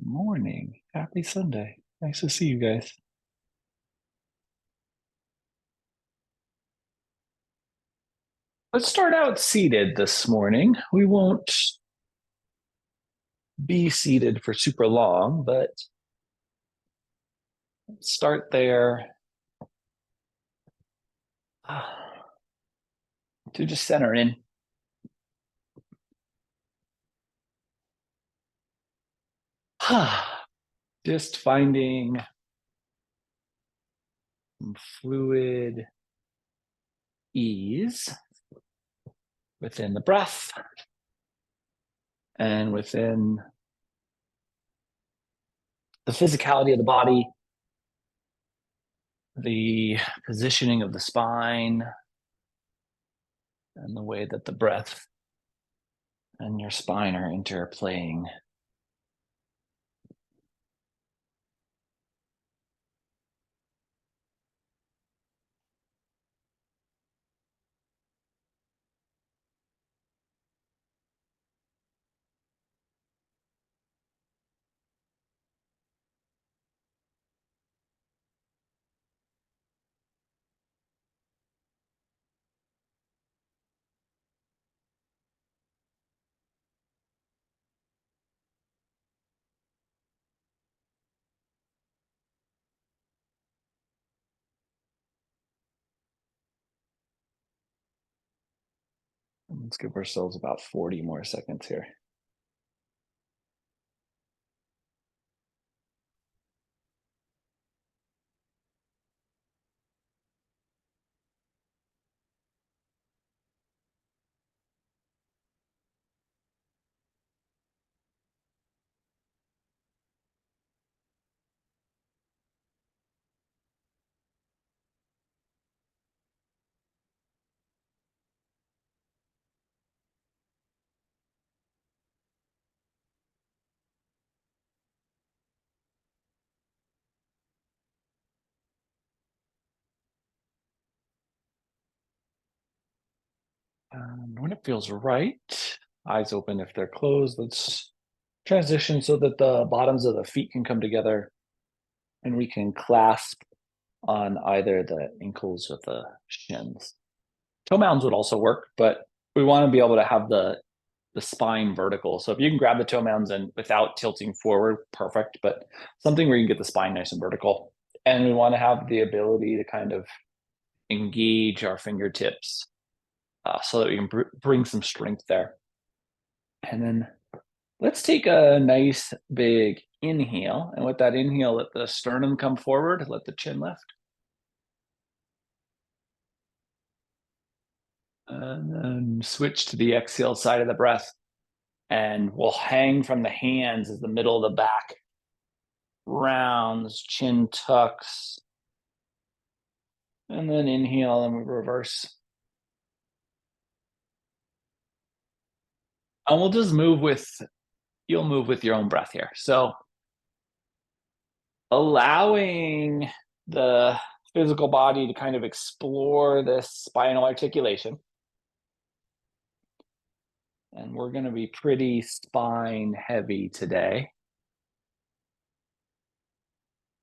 Morning. Happy Sunday. Nice to see you guys. Let's start out seated this morning. We won't be seated for super long, but start there to just center in. Just finding some fluid ease within the breath and within the physicality of the body, the positioning of the spine, and the way that the breath and your spine are interplaying. Let's give ourselves about 40 more seconds here. When it feels right, eyes open if they're closed, let's transition so that the bottoms of the feet can come together and we can clasp on either the ankles or the shins. Toe mounds would also work, but we want to be able to have the spine vertical. So if you can grab the toe mounds and without tilting forward, perfect. But something where you can get the spine nice and vertical. And we want to have the ability to kind of engage our fingertips so that we can bring some strength there. And then let's take a nice big inhale. And with that inhale, let the sternum come forward, let the chin lift. And then switch to the exhale side of the breath. And we'll hang from the hands as the middle of the back rounds, chin tucks. And then inhale and we reverse. And we'll just you'll move with your own breath here. So allowing the physical body to kind of explore this spinal articulation. And we're going to be pretty spine heavy today.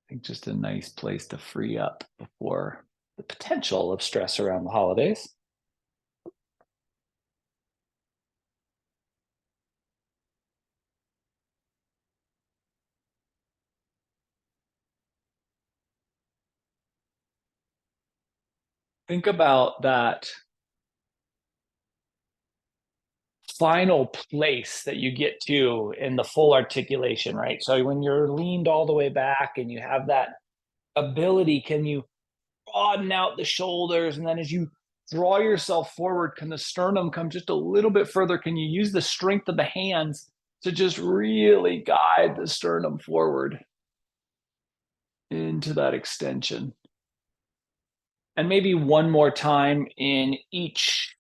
I think just a nice place to free up before the potential of stress around the holidays. Think about that final place that you get to in the full articulation, right? So when you're leaned all the way back and you have that ability, can you broaden out the shoulders? And then as you draw yourself forward, can the sternum come just a little bit further? Can you use the strength of the hands to just really guide the sternum forward into that extension? And maybe one more time in each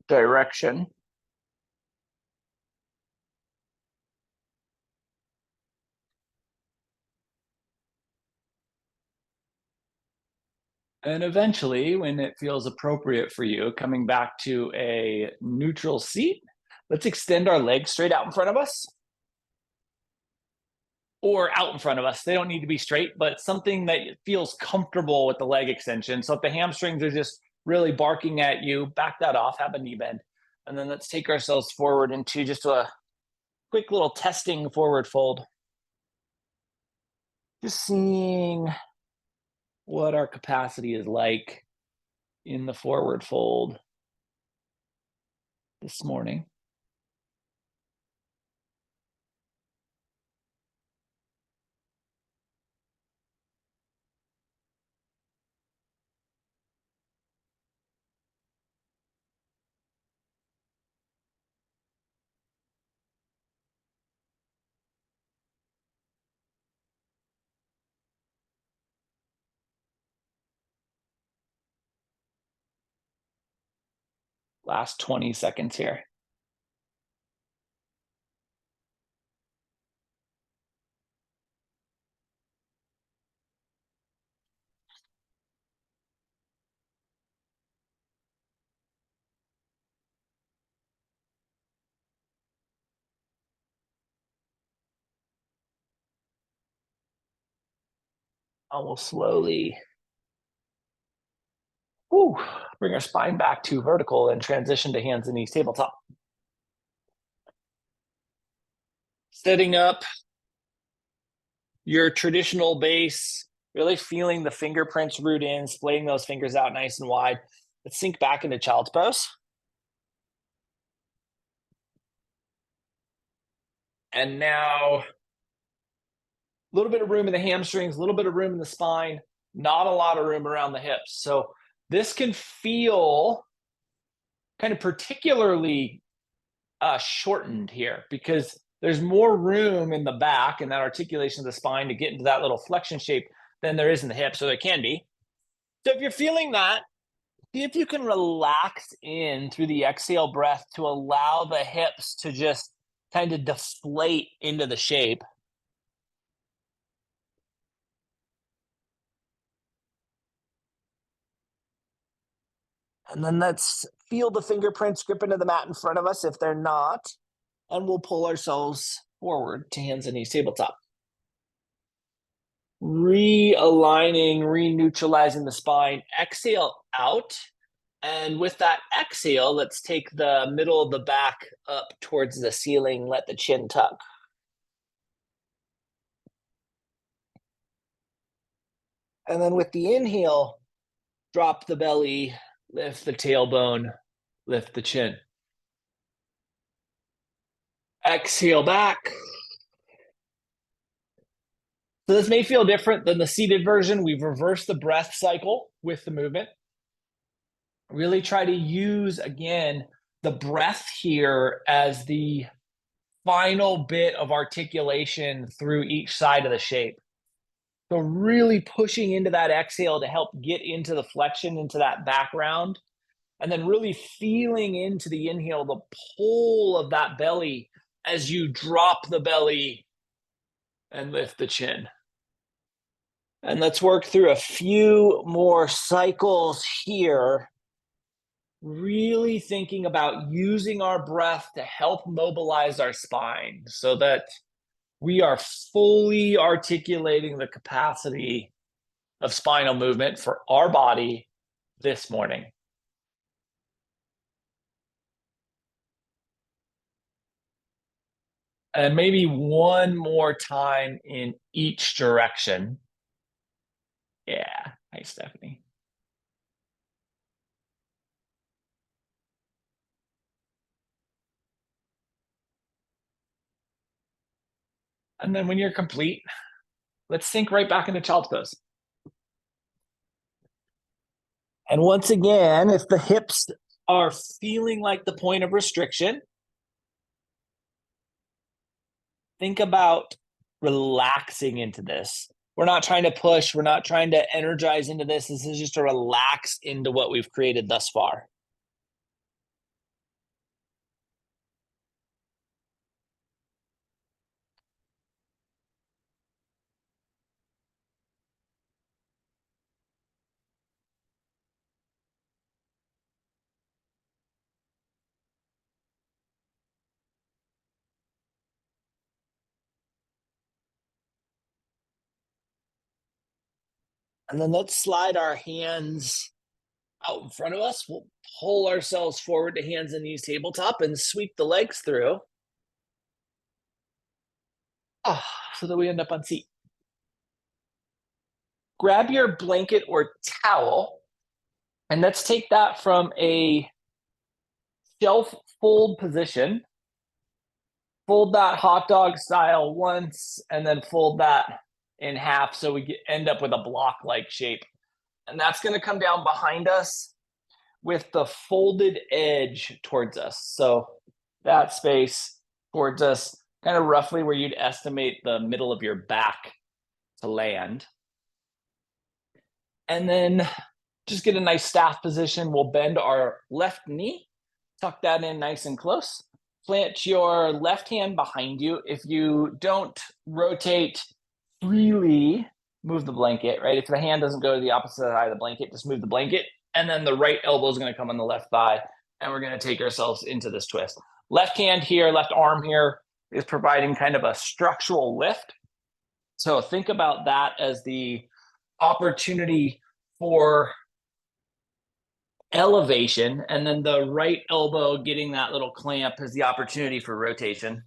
direction. And eventually, when it feels appropriate for you, coming back to a neutral seat, let's extend our legs straight out in front of us. or out in front of us. They don't need to be straight, but something that feels comfortable with the leg extension. So if the hamstrings are just really barking at you, back that off, have a knee bend. And then let's take ourselves forward into just a quick little testing forward fold. Just seeing what our capacity is like in the forward fold this morning. Last 20 seconds here. We'll slowly bring our spine back to vertical and transition to hands and knees tabletop. Setting up your traditional base, really feeling the fingerprints root in, splaying those fingers out nice and wide. Let's sink back into child's pose. And now a little bit of room in the hamstrings, a little bit of room in the spine, not a lot of room around the hips. So this can feel kind of particularly shortened here because there's more room in the back and that articulation of the spine to get into that little flexion shape than there is in the hip. So there can be. So if you're feeling that, see if you can relax in through the exhale breath to allow the hips to just kind of deflate into the shape. And then let's feel the fingerprints grip into the mat in front of us if they're not. And we'll pull ourselves forward to hands and knees tabletop. Realigning, re-neutralizing the spine. Exhale out. And with that exhale, let's take the middle of the back up towards the ceiling. Let the chin tuck. And then with the inhale, drop the belly, lift the tailbone, lift the chin. Exhale back. So this may feel different than the seated version. We've reversed the breath cycle with the movement. Really try to use, again, the breath here as the final bit of articulation through each side of the shape. So really pushing into that exhale to help get into the flexion, into that background, and then really feeling into the inhale, the pull of that belly as you drop the belly and lift the chin. And let's work through a few more cycles here. Really thinking about using our breath to help mobilize our spine so that we are fully articulating the capacity of spinal movement for our body this morning. And maybe one more time in each direction. Yeah. Hi, Stephanie. And then when you're complete, let's sink right back into child's pose. And once again, if the hips are feeling like the point of restriction, think about relaxing into this. We're not trying to push. We're not trying to energize into this. This is just to relax into what we've created thus far. And then let's slide our hands out in front of us. We'll pull ourselves forward to hands and knees tabletop and sweep the legs through. So that we end up on seat. Grab your blanket or towel, and let's take that from a shelf fold position. Fold that hot dog style once, and then fold that in half so we end up with a block-like shape. And that's going to come down behind us with the folded edge towards us. So that space towards us, kind of roughly where you'd estimate the middle of your back to land. And then just get a nice staff position. We'll bend our left knee, tuck that in nice and close. Plant your left hand behind you. If you don't rotate freely, move the blanket, right? If the hand doesn't go to the opposite side of the blanket, just move the blanket. And then the right elbow is going to come on the left thigh. And we're going to take ourselves into this twist. Left hand here, left arm here is providing kind of a structural lift. So think about that as the opportunity for elevation, and then the right elbow getting that little clamp is the opportunity for rotation.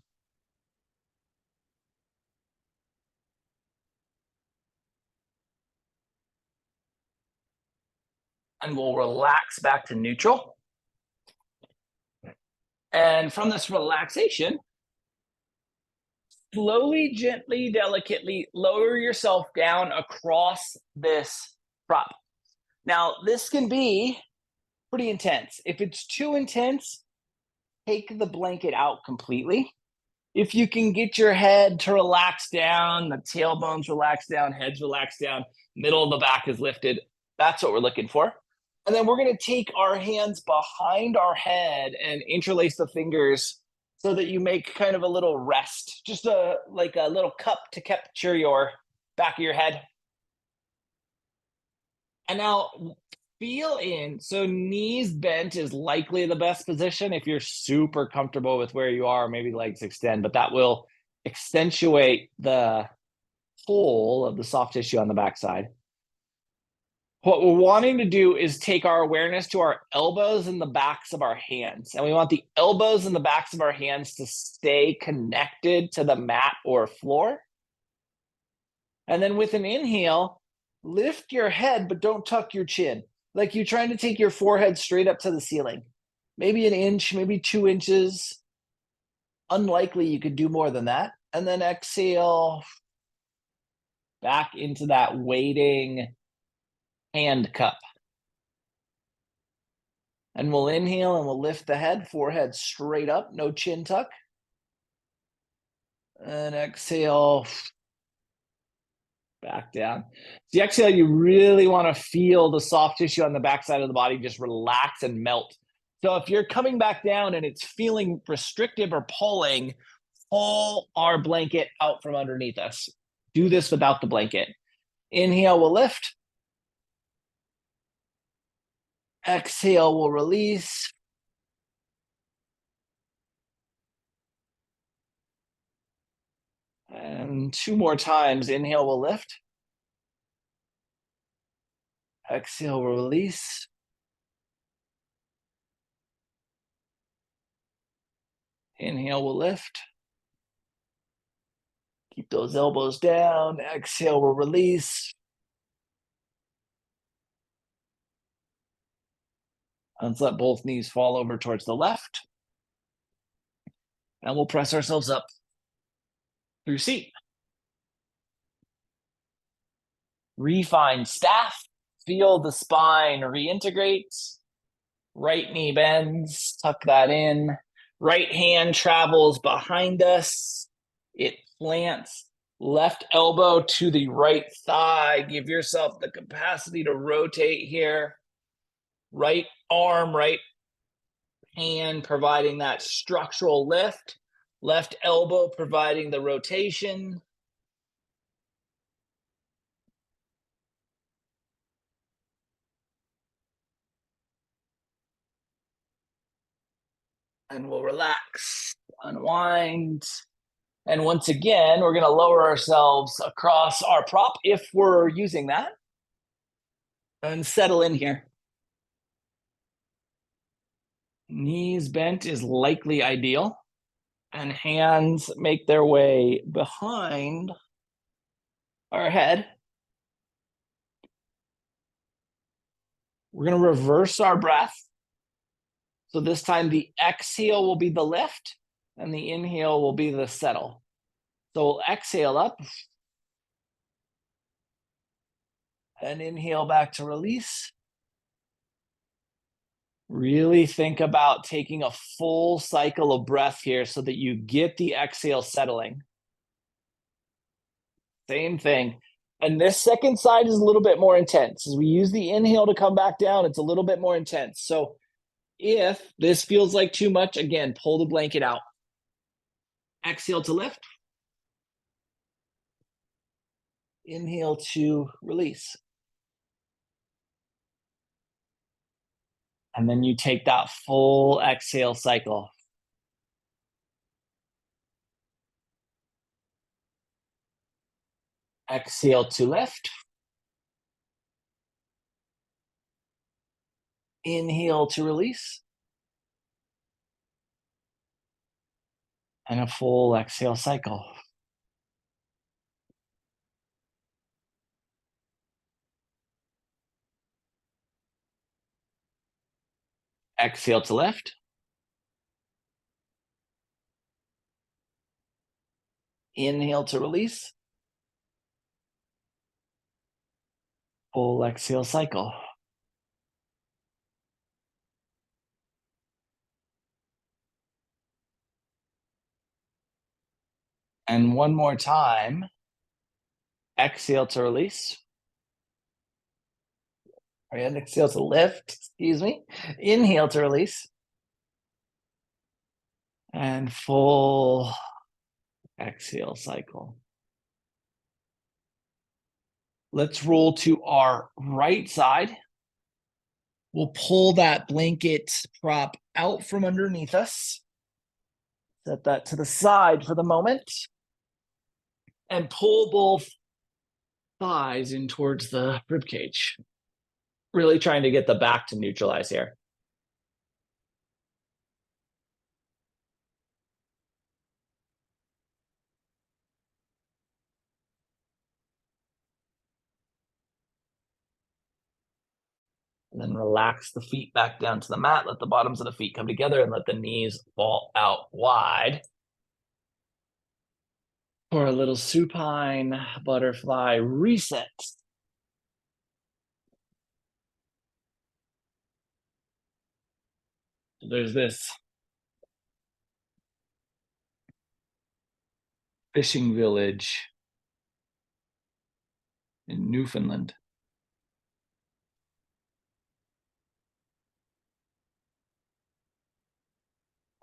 And we'll relax back to neutral. And from this relaxation, slowly, gently, delicately lower yourself down across this prop. Now, this can be pretty intense. If it's too intense, take the blanket out completely. If you can get your head to relax down, the tailbones relax down, heads relax down, middle of the back is lifted, that's what we're looking for. And then we're going to take our hands behind our head and interlace the fingers so that you make kind of a little rest, just like a little cup to capture your back of your head. And now feel in. So knees bent is likely the best position if you're super comfortable with where you are. Maybe legs extend, but that will accentuate the pull of the soft tissue on the backside. What we're wanting to do is take our awareness to our elbows and the backs of our hands. And we want the elbows and the backs of our hands to stay connected to the mat or floor. And then with an inhale, lift your head, but don't tuck your chin. Like you're trying to take your forehead straight up to the ceiling. Maybe an inch, maybe 2 inches. Unlikely you could do more than that. And then exhale back into that waiting hand cup. And we'll inhale and we'll lift the head, forehead straight up, no chin tuck. And exhale back down. The exhale, you really want to feel the soft tissue on the backside of the body just relax and melt. So if you're coming back down and it's feeling restrictive or pulling, pull our blanket out from underneath us. Do this without the blanket. Inhale, we'll lift. Exhale, we'll release. And 2 more times. Inhale, we'll lift. Exhale, we'll release. Inhale, we'll lift. Keep those elbows down. Exhale, we'll release. Let's let both knees fall over towards the left. And we'll press ourselves up through seat. Refine staff. Feel the spine reintegrate. Right knee bends. Tuck that in. Right hand travels behind us. It plants. Left elbow to the right thigh. Give yourself the capacity to rotate here. Right arm, right hand providing that structural lift. Left elbow providing the rotation. And we'll relax, unwind. And once again, we're going to lower ourselves across our prop if we're using that. And settle in here. Knees bent is likely ideal, and hands make their way behind our head. We're going to reverse our breath. So this time the exhale will be the lift and the inhale will be the settle. So we'll exhale up and inhale back to release. Really think about taking a full cycle of breath here so that you get the exhale settling. Same thing. And this second side is a little bit more intense. As we use the inhale to come back down, it's a little bit more intense. So if this feels like too much, again, pull the blanket out. Exhale to lift. Inhale to release. And then you take that full exhale cycle. Exhale to lift. Inhale to release. And a full exhale cycle. Exhale to lift. Inhale to release. Full exhale cycle. And one more time. Exhale to release. And exhale to lift, excuse me. Inhale to release. And full exhale cycle. Let's roll to our right side. We'll pull that blanket prop out from underneath us. Set that to the side for the moment. And pull both thighs in towards the rib cage. Really trying to get the back to neutralize here. And then relax the feet back down to the mat. Let the bottoms of the feet come together and let the knees fall out wide. For a little supine butterfly reset. There's this fishing village in Newfoundland.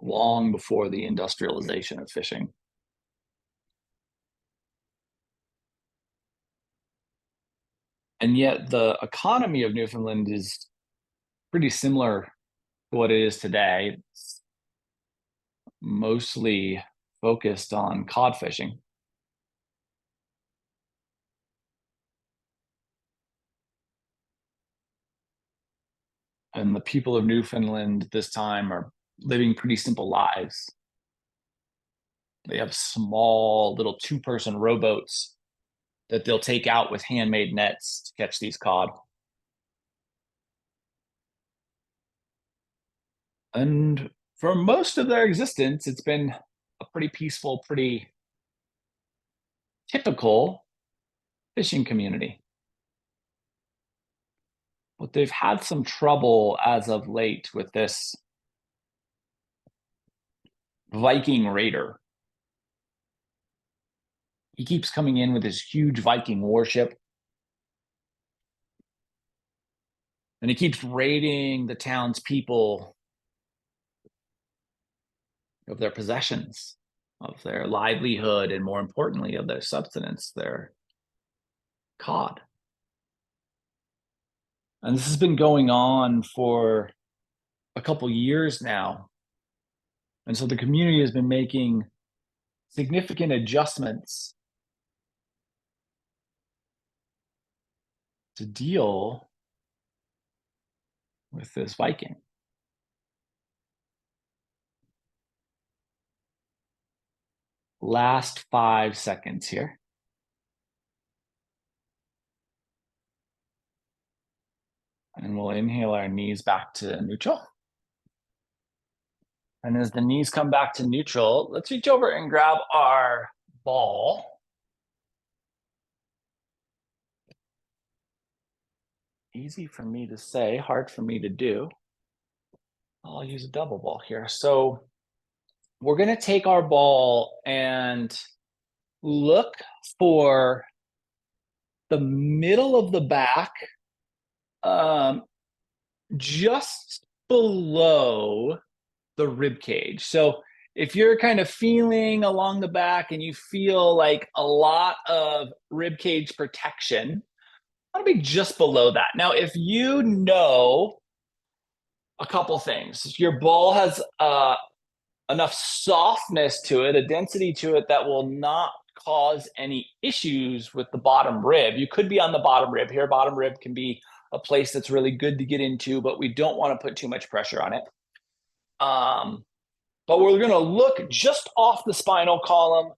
Long before the industrialization of fishing. And yet the economy of Newfoundland is pretty similar to what it is today. It's mostly focused on cod fishing. And the people of Newfoundland this time are living pretty simple lives. They have small little two-person rowboats that they'll take out with handmade nets to catch these cod. And for most of their existence, it's been a pretty peaceful, pretty typical fishing community. But they've had some trouble as of late with this Viking raider. He keeps coming in with his huge Viking warship. And he keeps raiding the townspeople of their possessions, of their livelihood, and more importantly, of their subsistence, their cod. And this has been going on for a couple years now. And so the community has been making significant adjustments to deal with this Viking. Last 5 seconds here. And we'll inhale our knees back to neutral. And as the knees come back to neutral, let's reach over and grab our ball. Easy for me to say, hard for me to do. I'll use a double ball here. So we're going to take our ball and look for the middle of the back, just below the rib cage. So if you're kind of feeling along the back and you feel like a lot of rib cage protection, want to be just below that. Now, if you know a couple things, your ball has enough softness to it, a density to it that will not cause any issues with the bottom rib. You could be on the bottom rib here. Bottom rib can be a place that's really good to get into, but we don't want to put too much pressure on it. But we're going to look just off the spinal column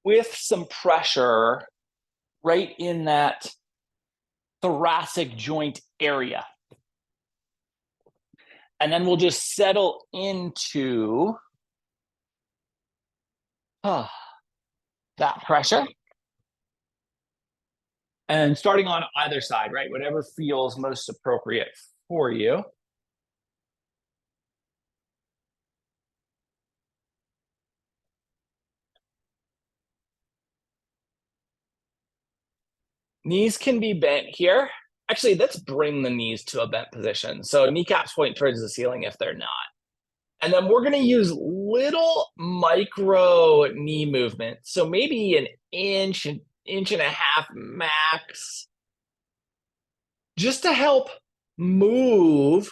with some pressure right in that thoracic joint area. And then we'll just settle into that pressure. And starting on either side, right? Whatever feels most appropriate for you. Knees can be bent here. Actually, let's bring the knees to a bent position. So kneecaps point towards the ceiling if they're not. And then we're going to use little micro knee movements. So maybe an inch and a half max, just to help move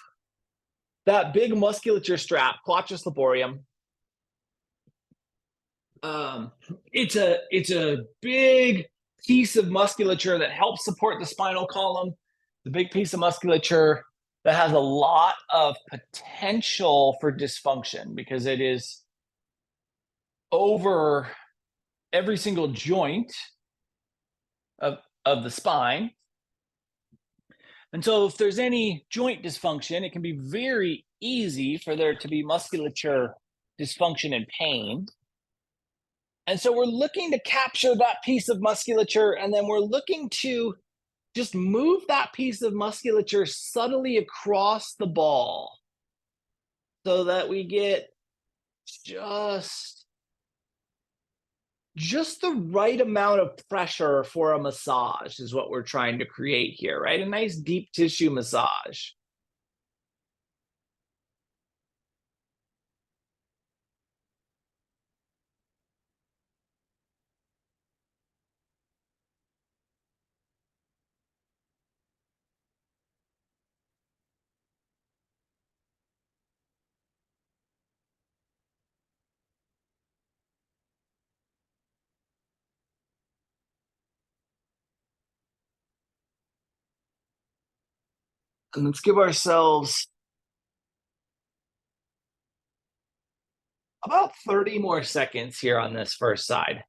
that big musculature strap, quadratus laborium. It's a big piece of musculature that helps support the spinal column. The big piece of musculature that has a lot of potential for dysfunction because it is over every single joint of the spine. And so if there's any joint dysfunction, it can be very easy for there to be musculature dysfunction and pain. And so we're looking to capture that piece of musculature, and then we're looking to just move that piece of musculature subtly across the ball so that we get just the right amount of pressure for a massage is what we're trying to create here, right? A nice deep tissue massage. And let's give ourselves about 30 more seconds here on this first side.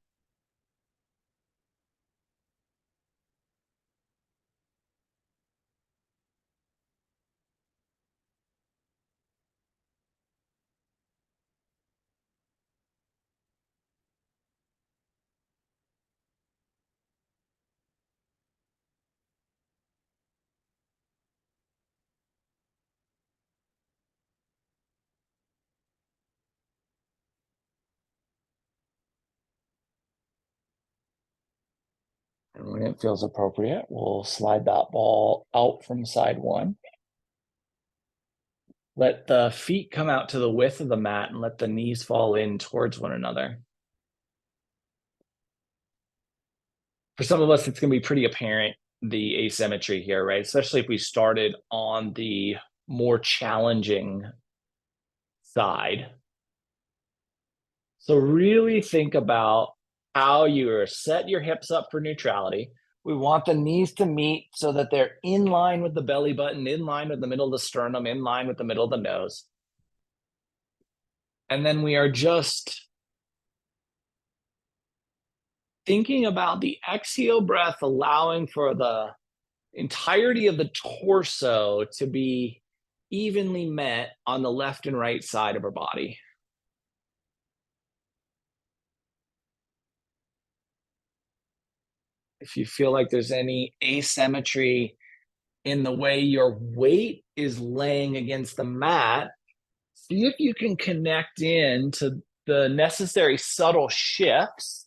And when it feels appropriate, we'll slide that ball out from side one. Let the feet come out to the width of the mat and let the knees fall in towards one another. For some of us, it's going to be pretty apparent, the asymmetry here, right? Especially if we started on the more challenging side. So really think about how you set your hips up for neutrality. We want the knees to meet so that they're in line with the belly button, in line with the middle of the sternum, in line with the middle of the nose. And then we are just thinking about the exhale breath, allowing for the entirety of the torso to be evenly met on the left and right side of our body. If you feel like there's any asymmetry in the way your weight is laying against the mat, see if you can connect in to the necessary subtle shifts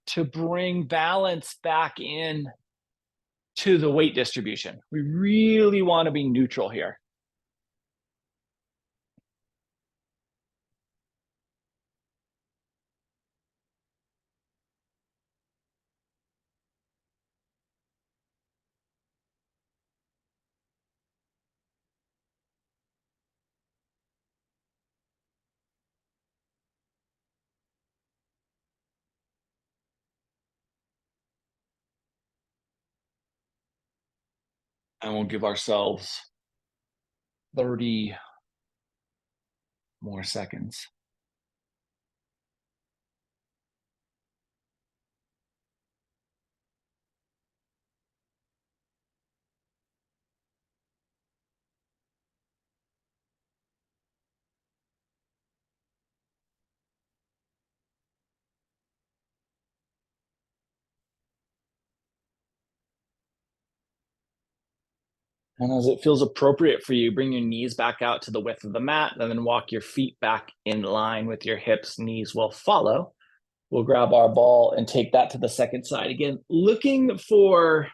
to bring balance back in to the weight distribution. We really want to be neutral here. And we'll give ourselves 30 more seconds. And as it feels appropriate for you, bring your knees back out to the width of the mat, and then walk your feet back in line with your hips. Knees will follow. We'll grab our ball and take that to the second side. Again, looking for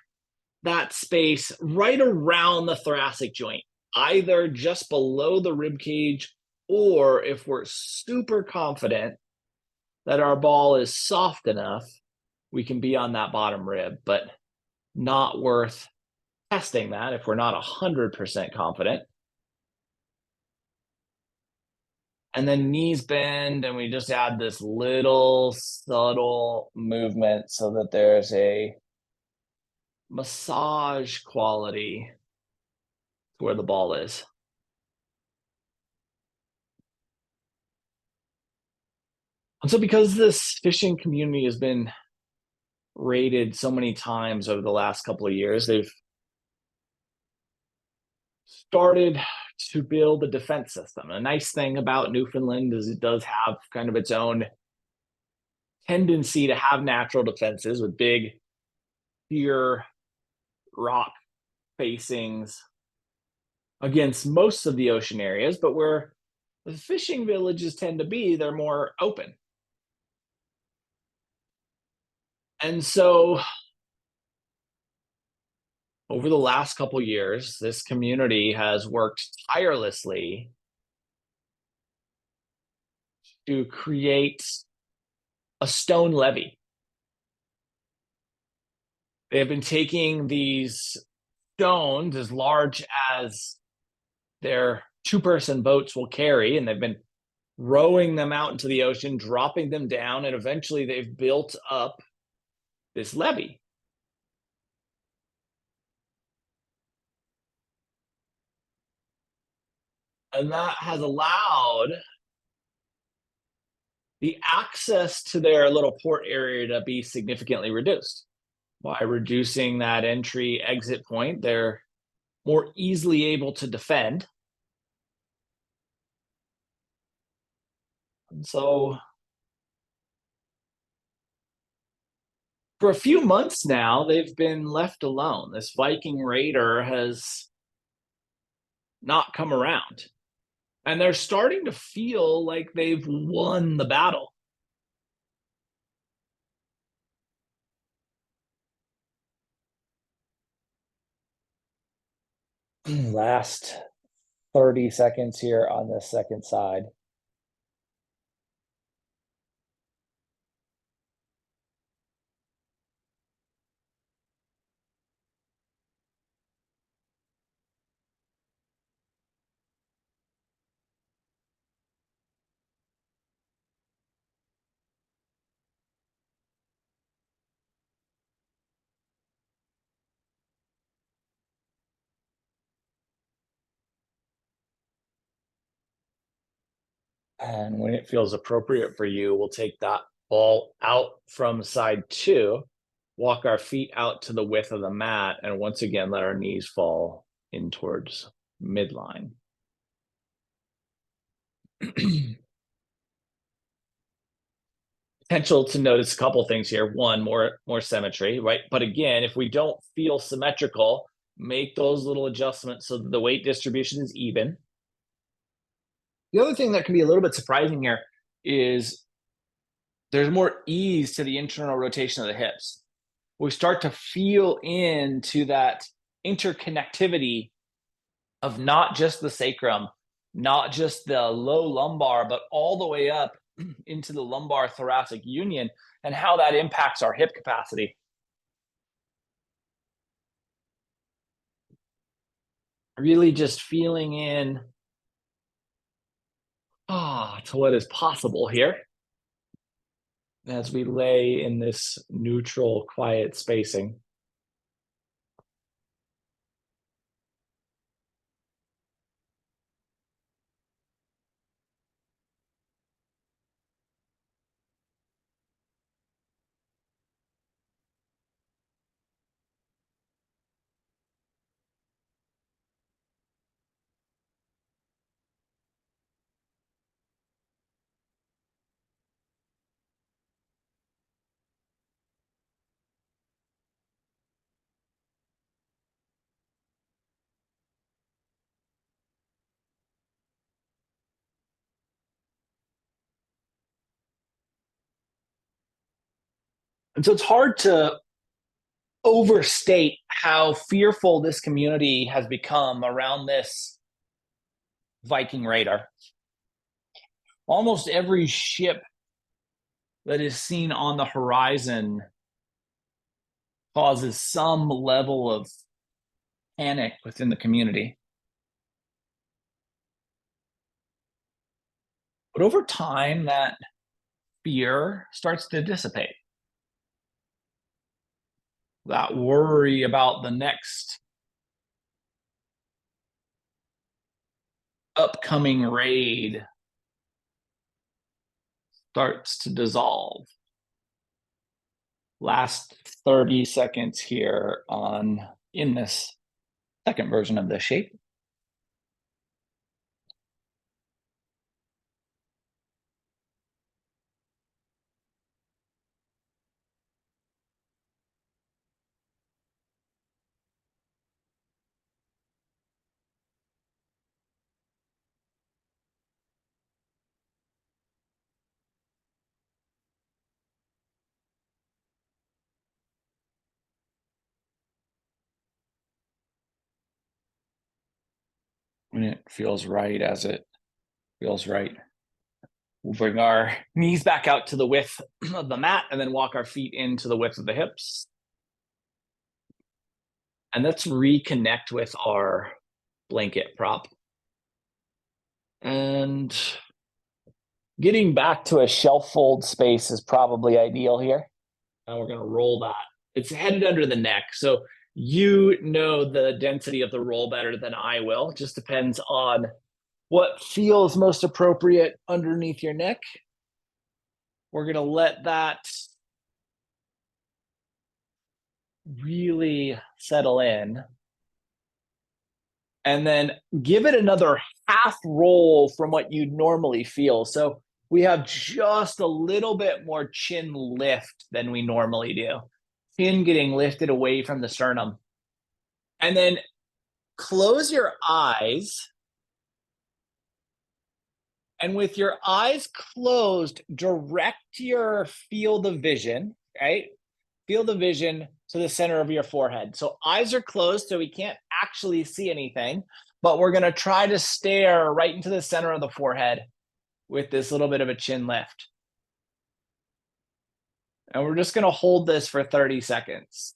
that space right around the thoracic joint, either just below the rib cage, or if we're super confident that our ball is soft enough, we can be on that bottom rib, but not worth testing that if we're not 100% confident. And then knees bend, and we just add this little subtle movement so that there's a massage quality to where the ball is. And so, because this fishing community has been rated so many times over the last couple of years, they've started to build a defense system. A nice thing about Newfoundland is it does have kind of its own tendency to have natural defenses with big, sheer rock facings against most of the ocean areas, but where the fishing villages tend to be, they're more open. And so over the last couple years, this community has worked tirelessly to create a stone levee. They have been taking these stones as large as their two-person boats will carry, and they've been rowing them out into the ocean, dropping them down, and eventually they've built up this levee. And that has allowed the access to their little port area to be significantly reduced. By reducing that entry exit point, they're more easily able to defend. And so for a few months now, they've been left alone. This Viking raider has not come around. And they're starting to feel like they've won the battle. Last 30 seconds here on the second side. And when it feels appropriate for you, we'll take that ball out from side two, walk our feet out to the width of the mat, and once again, let our knees fall in towards midline. Potential to notice a couple things here. One, more symmetry, right? But again, if we don't feel symmetrical, make those little adjustments so that the weight distribution is even. The other thing that can be a little bit surprising here is there's more ease to the internal rotation of the hips. We start to feel into that interconnectivity of not just the sacrum, not just the low lumbar, but all the way up into the lumbar thoracic union and how that impacts our hip capacity. Really just feeling in to what is possible here as we lay in this neutral, quiet spacing. And so it's hard to overstate how fearful this community has become around this Viking radar. Almost every ship that is seen on the horizon causes some level of panic within the community. But over time, that fear starts to dissipate. That worry about the next upcoming raid starts to dissolve. Last 30 seconds here on in this second version of the shape. When it feels right, as it feels right, we'll bring our knees back out to the width of the mat and then walk our feet into the width of the hips. And let's reconnect with our blanket prop. And getting back to a shelf fold space is probably ideal here. And we're going to roll that. It's headed under the neck. So you know the density of the roll better than I will. It just depends on what feels most appropriate underneath your neck. We're going to let that really settle in. And then give it another half roll from what you'd normally feel. So we have just a little bit more chin lift than we normally do. Chin getting lifted away from the sternum. And then close your eyes. And with your eyes closed, direct your field of vision, right? Field of vision to the center of your forehead. So eyes are closed, so we can't actually see anything, but we're going to try to stare right into the center of the forehead with this little bit of a chin lift. And we're just going to hold this for 30 seconds.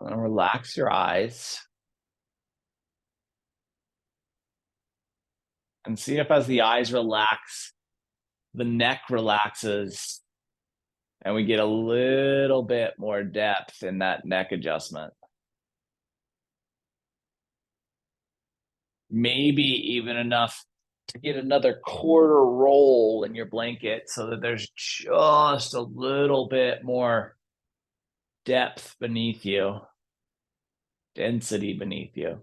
And relax your eyes and see if as the eyes relax, the neck relaxes and we get a little bit more depth in that neck adjustment. Maybe even enough to get another quarter roll in your blanket so that there's just a little bit more depth beneath you, density beneath you.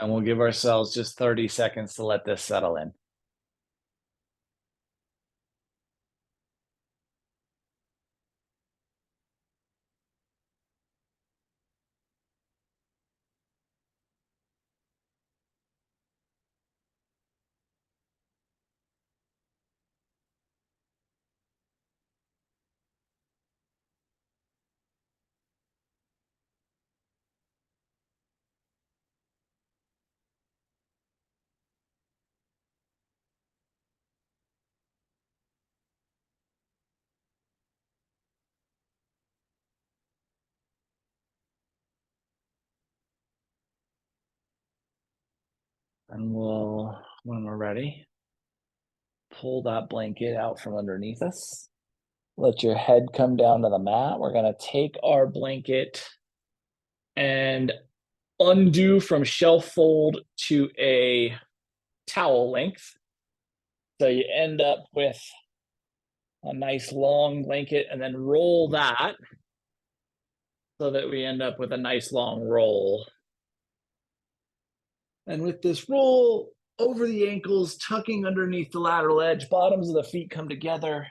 And we'll give ourselves just 30 seconds to let this settle in. And we'll, when we're ready, pull that blanket out from underneath us. Let your head come down to the mat. We're going to take our blanket and undo from shelf fold to a towel length. So you end up with a nice long blanket and then roll that so that we end up with a nice long roll. And with this roll over the ankles, tucking underneath the lateral edge, bottoms of the feet come together,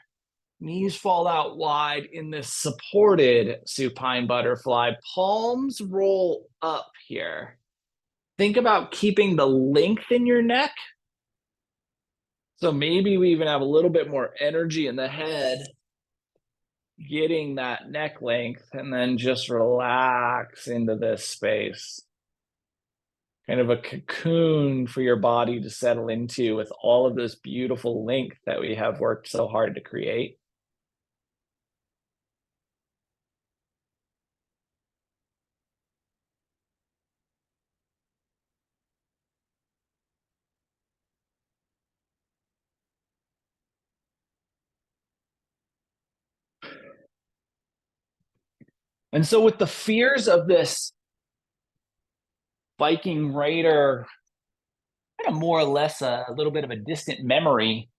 knees fall out wide in this supported supine butterfly, palms roll up here. Think about keeping the length in your neck. So maybe we even have a little bit more energy in the head, getting that neck length, and then just relax into this space. Kind of a cocoon for your body to settle into with all of this beautiful length that we have worked so hard to create. And so with the fears of this Viking Raider, kind of more or less a little bit of a distant memory,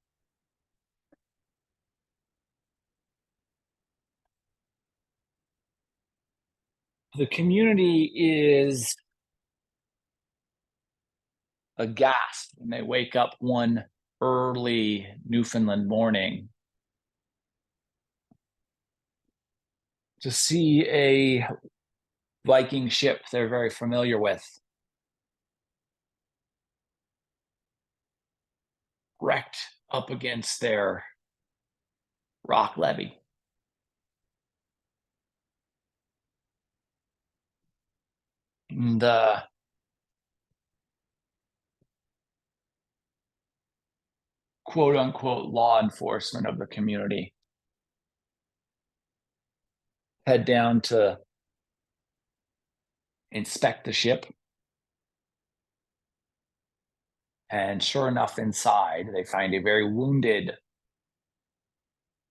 the community is aghast when they wake up one early Newfoundland morning to see a Viking ship they're very familiar with wrecked up against their rock levee. The quote unquote law enforcement of the community head down to inspect the ship. And sure enough, inside, they find a very wounded,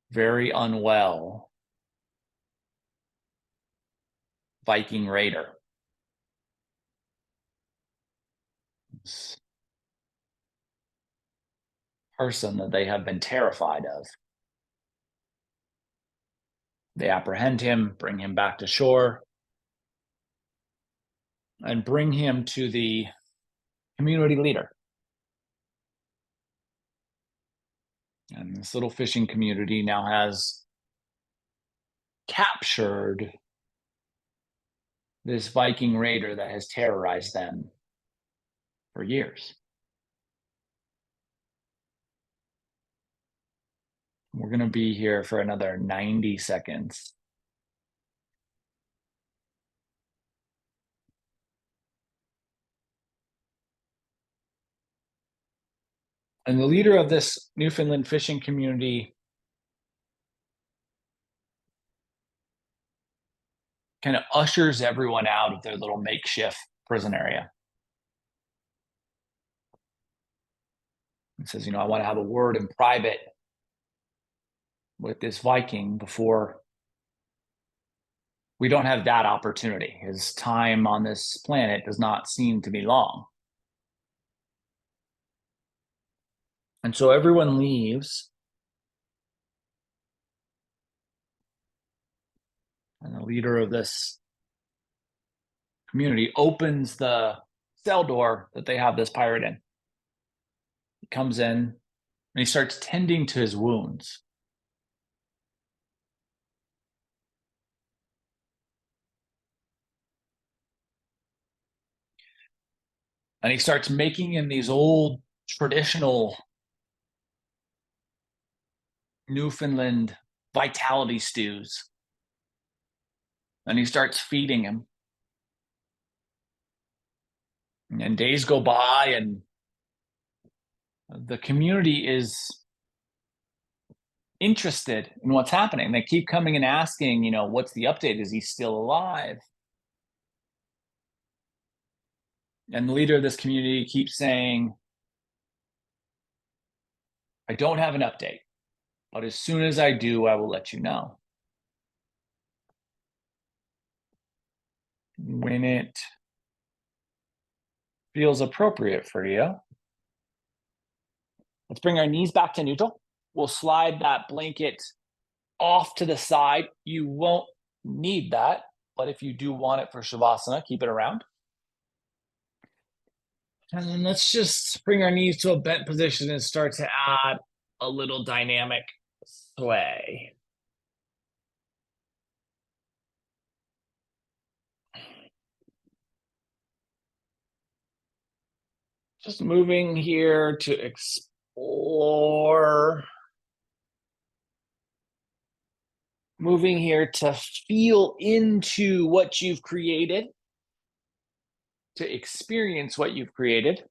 very unwell Viking raider. This person that they have been terrified of. They apprehend him, bring him back to shore, and bring him to the community leader. And this little fishing community now has captured this Viking raider that has terrorized them for years. We're going to be here for another 90 seconds. And the leader of this Newfoundland fishing community kind of ushers everyone out of their little makeshift prison area. He says, I want to have a word in private with this Viking before we don't have that opportunity. His time on this planet does not seem to be long. And so everyone leaves. And the leader of this community opens the cell door that they have this pirate in. He comes in and he starts tending to his wounds. And he starts making in these old traditional Newfoundland vitality stews. And he starts feeding him. And days go by, and the community is interested in what's happening. They keep coming and asking, what's the update? Is he still alive? And the leader of this community keeps saying, I don't have an update, but as soon as I do, I will let you know. When it feels appropriate for you, let's bring our knees back to neutral. We'll slide that blanket off to the side. You won't need that, but if you do want it for Shavasana, keep it around. And then let's just bring our knees to a bent position and start to add a little dynamic sway. Just moving here to explore. Moving here to feel into what you've created, to experience what you've created.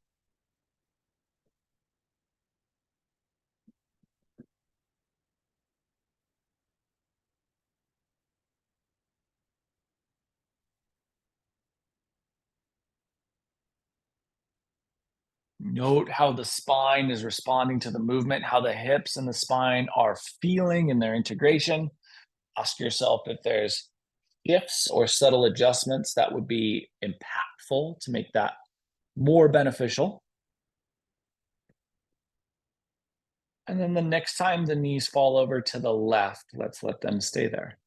Note how the spine is responding to the movement, how the hips and the spine are feeling in their integration. Ask yourself if there's shifts or subtle adjustments that would be impactful to make that more beneficial. And then the next time the knees fall over to the left, let's let them stay there.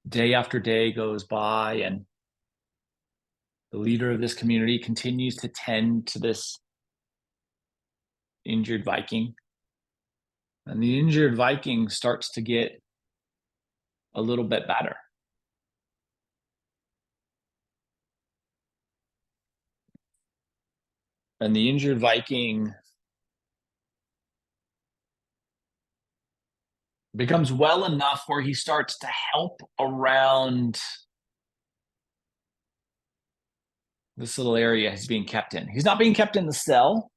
Day after day goes by, and the leader of this community continues to tend to this injured Viking. And the injured Viking starts to get a little bit better. And the injured Viking becomes well enough where he starts to help around this little area he's being kept in. He's not being kept in the cell,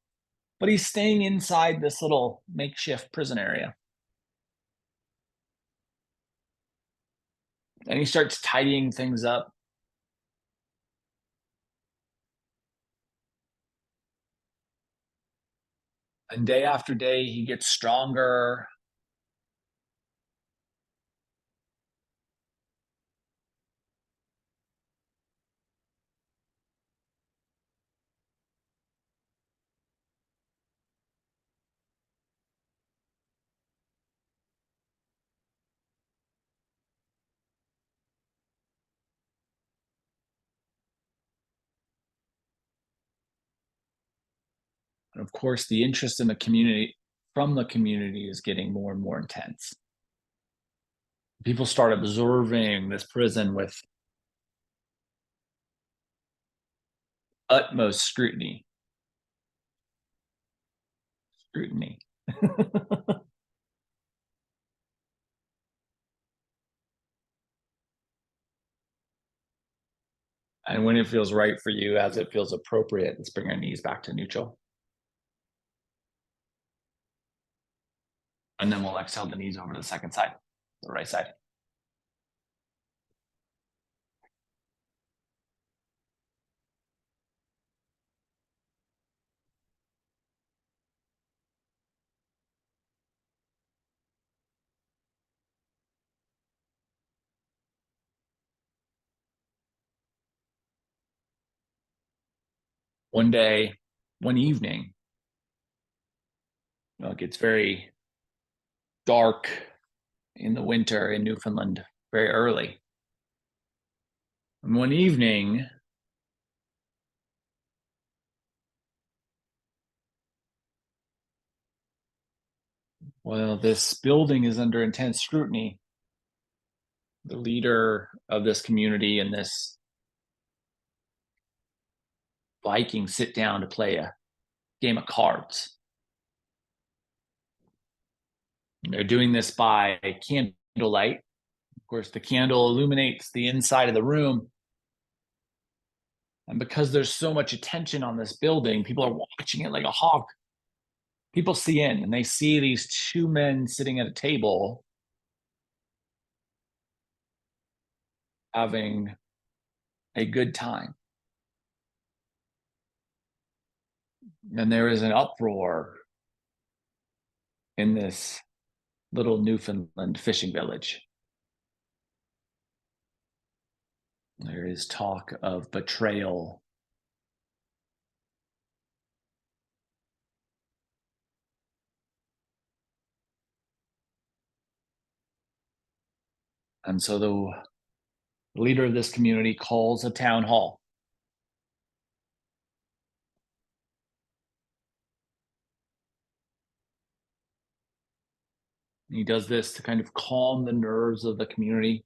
but he's staying inside this little makeshift prison area. And he starts tidying things up. And day after day, he gets stronger. And of course, the interest in the community from the community is getting more and more intense. People start observing this prison with Utmost scrutiny. Scrutiny. And when it feels right for you, as it feels appropriate, let's bring our knees back to neutral. And then we'll exhale the knees over to the second side, the right side. One day, one evening, it gets very dark in the winter in Newfoundland very early. And one evening, while this building is under intense scrutiny, the leader of this community and this Viking sit down to play a game of cards. And they're doing this by candlelight. Of course, the candle illuminates the inside of the room. And because there's so much attention on this building, people are watching it like a hawk. People see in and they see these two men sitting at a table having a good time. And there is an uproar in this little Newfoundland fishing village. There is talk of betrayal. And so the leader of this community calls a town hall. He does this to kind of calm the nerves of the community.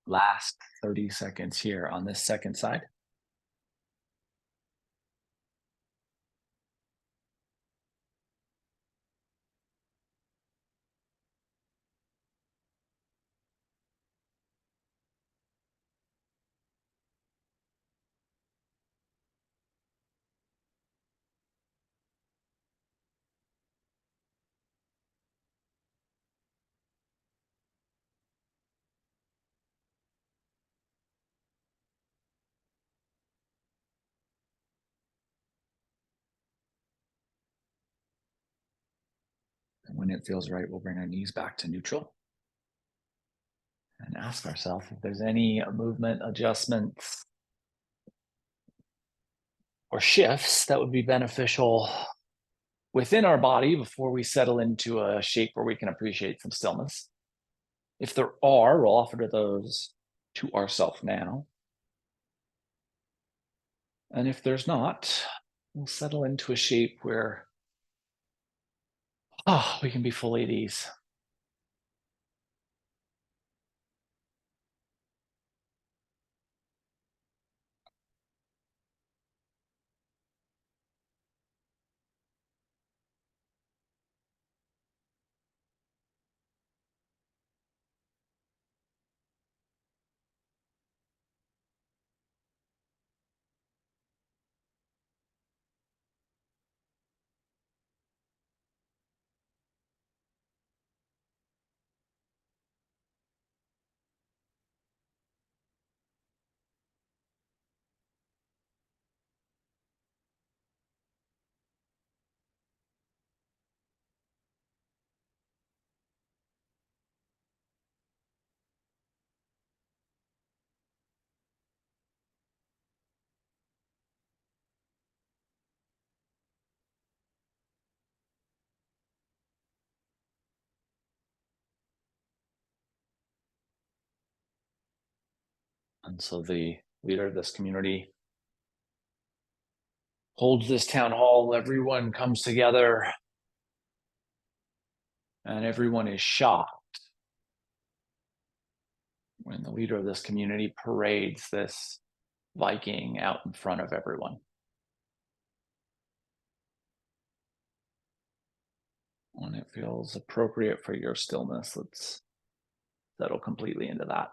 Last 30 seconds here on this second side. And when it feels right, we'll bring our knees back to neutral and ask ourselves if there's any movement adjustments or shifts that would be beneficial within our body before we settle into a shape where we can appreciate some stillness. If there are, we'll offer those to ourselves now. And if there's not, we'll settle into a shape where we can be fully at ease. And so the leader of this community, holds this town hall. Everyone comes together and everyone is shocked when the leader of this community parades this Viking out in front of everyone. When it feels appropriate for your stillness, let's settle completely into that.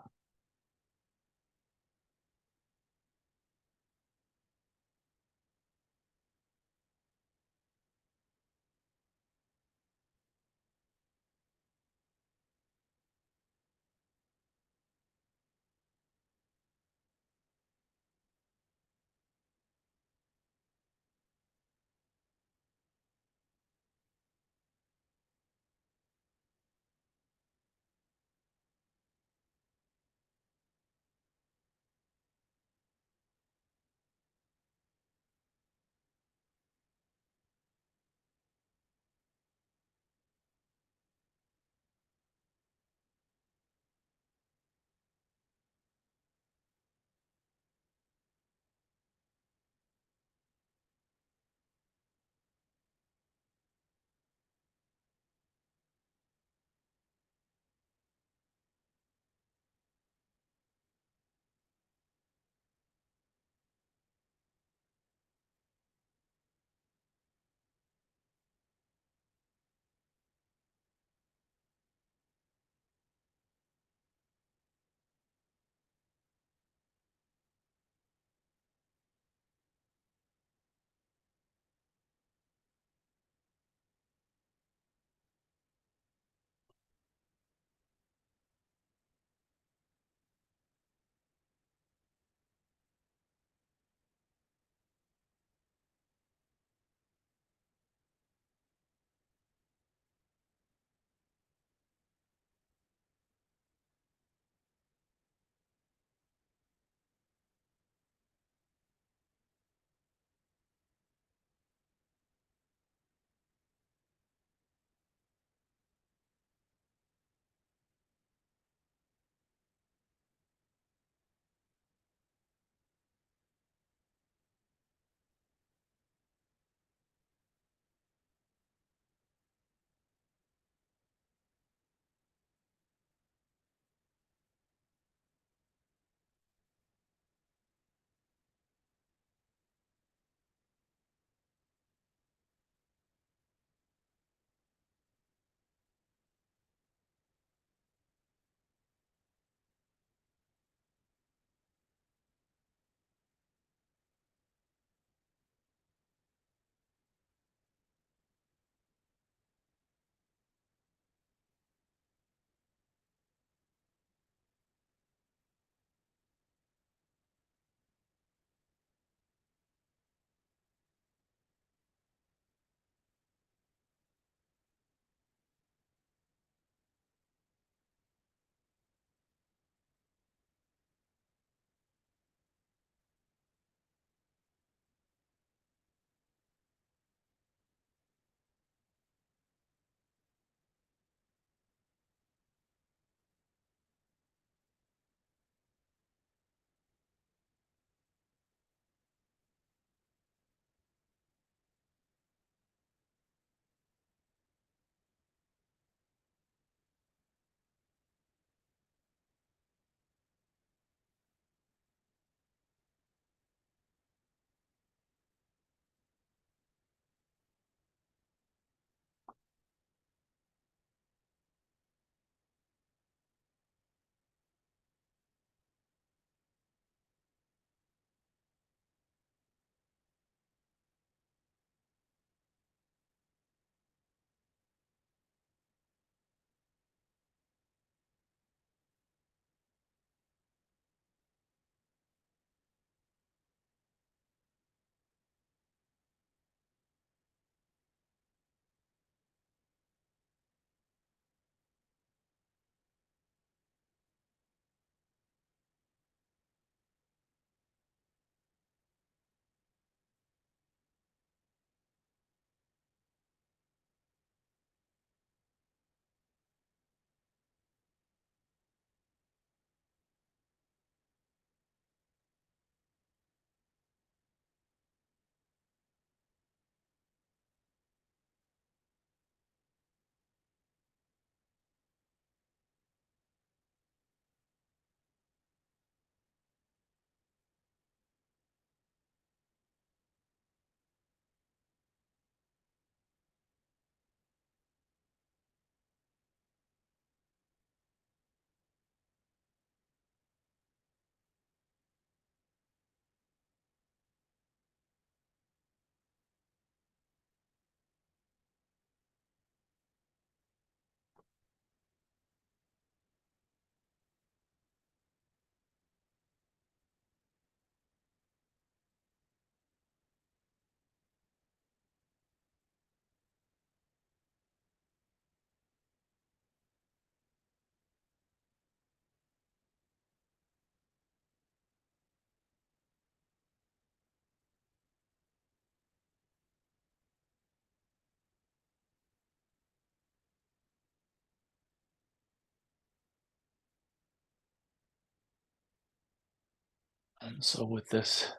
And so, with this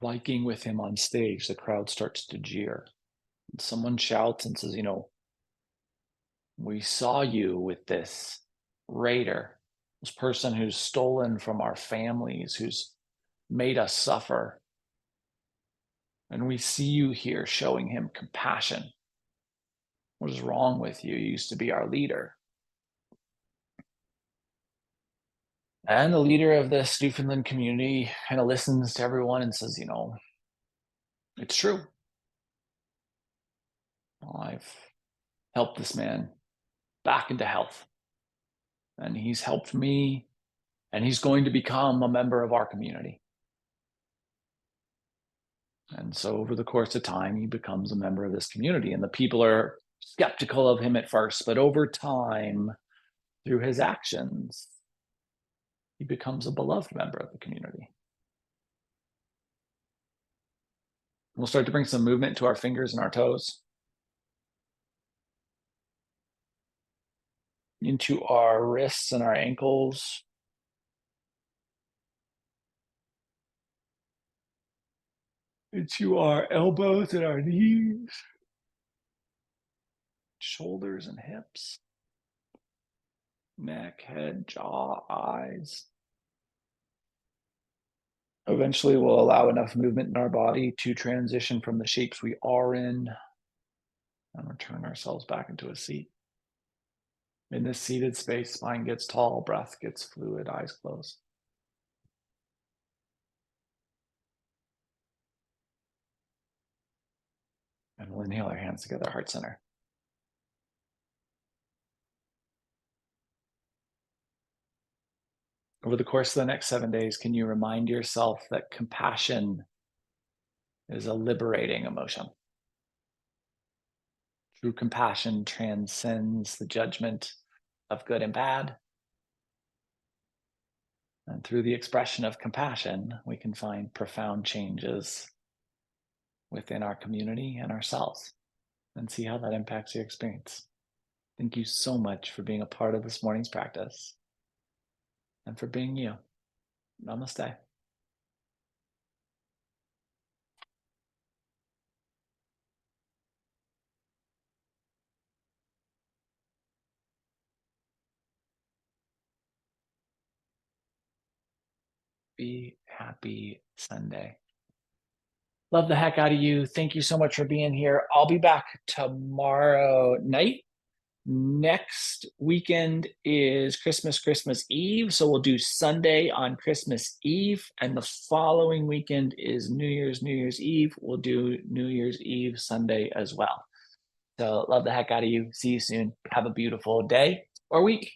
Viking with him on stage, the crowd starts to jeer. And someone shouts and says, we saw you with this raider, this person who's stolen from our families, who's made us suffer. And we see you here showing him compassion. What is wrong with you? You used to be our leader. And the leader of this Newfoundland community kind of listens to everyone and says, it's true. I've helped this man back into health, and he's helped me, and he's going to become a member of our community. And so over the course of time, he becomes a member of this community, and the people are skeptical of him at first, but over time, through his actions, he becomes a beloved member of the community. We'll start to bring some movement to our fingers and our toes, into our wrists and our ankles, into our elbows and our knees, shoulders and hips, neck, head, jaw, eyes. Eventually, we'll allow enough movement in our body to transition from the shapes we are in and return ourselves back into a seat. In this seated space, spine gets tall, breath gets fluid, eyes closed. And we'll inhale our hands together, heart center. Over the course of the next 7 days, can you remind yourself that compassion is a liberating emotion? True compassion transcends the judgment of good and bad. And through the expression of compassion, we can find profound changes within our community and ourselves, and see how that impacts your experience. Thank you so much for being a part of this morning's practice and for being you. Namaste. Be happy Sunday. Love the heck out of you. Thank you so much for being here. I'll be back tomorrow night. Next weekend is Christmas Eve. So we'll do Sunday on Christmas Eve. And the following weekend is New Year's Eve. We'll do New Year's Eve Sunday as well. So love the heck out of you. See you soon. Have a beautiful day or week.